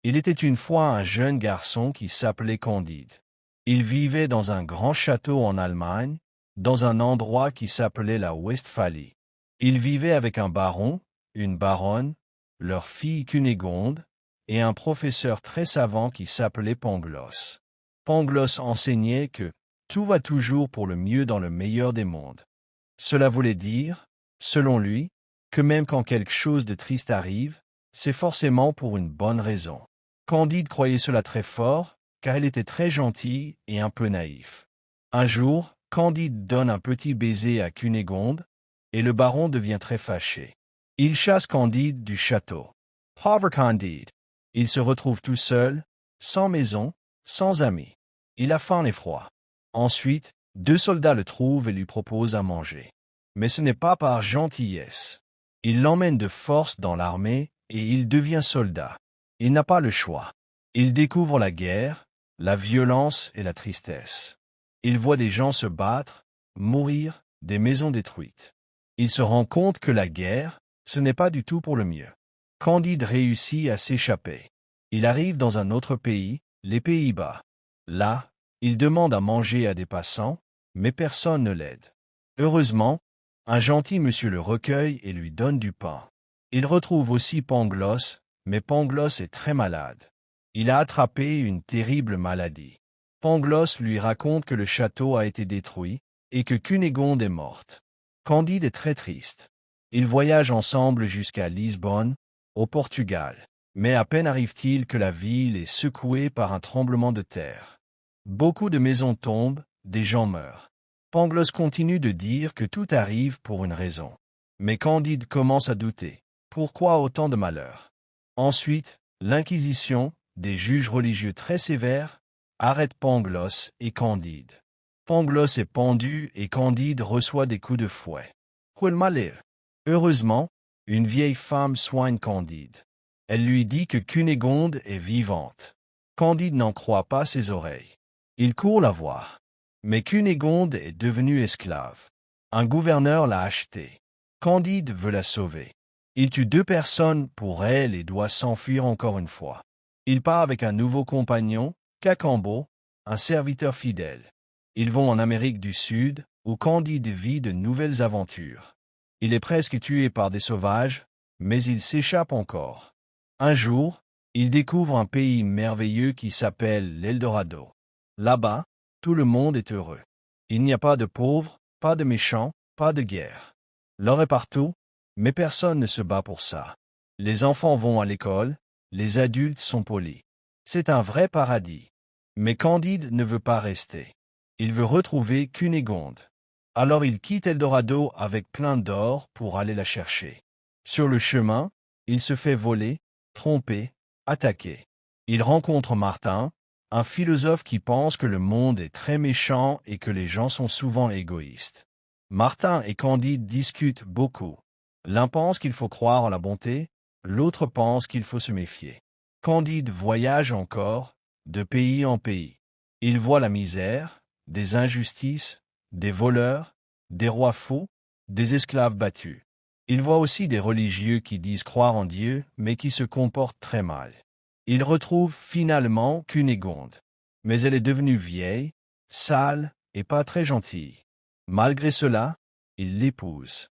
Il était une fois un jeune garçon qui s'appelait Candide. Il vivait dans un grand château en Allemagne, dans un endroit qui s'appelait la Westphalie. Il vivait avec un baron, une baronne, leur fille Cunégonde, et un professeur très savant qui s'appelait Pangloss. Pangloss enseignait que tout va toujours pour le mieux dans le meilleur des mondes. Cela voulait dire, selon lui, que même quand quelque chose de triste arrive, c'est forcément pour une bonne raison. Candide croyait cela très fort, car il était très gentil et un peu naïf. Un jour, Candide donne un petit baiser à Cunégonde, et le baron devient très fâché. Il chasse Candide du château. Pauvre Candide! Il se retrouve tout seul, sans maison, sans amis. Il a faim et froid. Ensuite, 2 soldats le trouvent et lui proposent à manger. Mais ce n'est pas par gentillesse. Il l'emmène de force dans l'armée et il devient soldat. Il n'a pas le choix. Il découvre la guerre, la violence et la tristesse. Il voit des gens se battre, mourir, des maisons détruites. Il se rend compte que la guerre, ce n'est pas du tout pour le mieux. Candide réussit à s'échapper. Il arrive dans un autre pays, les Pays-Bas. Là, il demande à manger à des passants, mais personne ne l'aide. Heureusement, un gentil monsieur le recueille et lui donne du pain. Il retrouve aussi Pangloss, mais Pangloss est très malade. Il a attrapé une terrible maladie. Pangloss lui raconte que le château a été détruit et que Cunégonde est morte. Candide est très triste. Ils voyagent ensemble jusqu'à Lisbonne, au Portugal. Mais à peine arrive-t-il que la ville est secouée par un tremblement de terre. Beaucoup de maisons tombent, des gens meurent. Pangloss continue de dire que tout arrive pour une raison. Mais Candide commence à douter. Pourquoi autant de malheur? Ensuite, l'Inquisition, des juges religieux très sévères, arrête Pangloss et Candide. Pangloss est pendu et Candide reçoit des coups de fouet. Quel malheur! Heureusement, une vieille femme soigne Candide. Elle lui dit que Cunégonde est vivante. Candide n'en croit pas ses oreilles. Il court la voir. Mais Cunégonde est devenue esclave. Un gouverneur l'a achetée. Candide veut la sauver. Il tue 2 personnes pour elle et doit s'enfuir encore une fois. Il part avec un nouveau compagnon, Cacambo, un serviteur fidèle. Ils vont en Amérique du Sud, où Candide vit de nouvelles aventures. Il est presque tué par des sauvages, mais il s'échappe encore. Un jour, il découvre un pays merveilleux qui s'appelle l'Eldorado. Là-bas, tout le monde est heureux. Il n'y a pas de pauvres, pas de méchants, pas de guerre. L'or est partout, mais personne ne se bat pour ça. Les enfants vont à l'école, les adultes sont polis. C'est un vrai paradis. Mais Candide ne veut pas rester. Il veut retrouver Cunégonde. Alors il quitte Eldorado avec plein d'or pour aller la chercher. Sur le chemin, il se fait voler, tromper, attaquer. Il rencontre Martin, un philosophe qui pense que le monde est très méchant et que les gens sont souvent égoïstes. Martin et Candide discutent beaucoup. L'un pense qu'il faut croire en la bonté, l'autre pense qu'il faut se méfier. Candide voyage encore, de pays en pays. Il voit la misère, des injustices, des voleurs, des rois faux, des esclaves battus. Il voit aussi des religieux qui disent croire en Dieu, mais qui se comportent très mal. Il retrouve finalement Cunégonde. Mais elle est devenue vieille, sale et pas très gentille. Malgré cela, il l'épouse.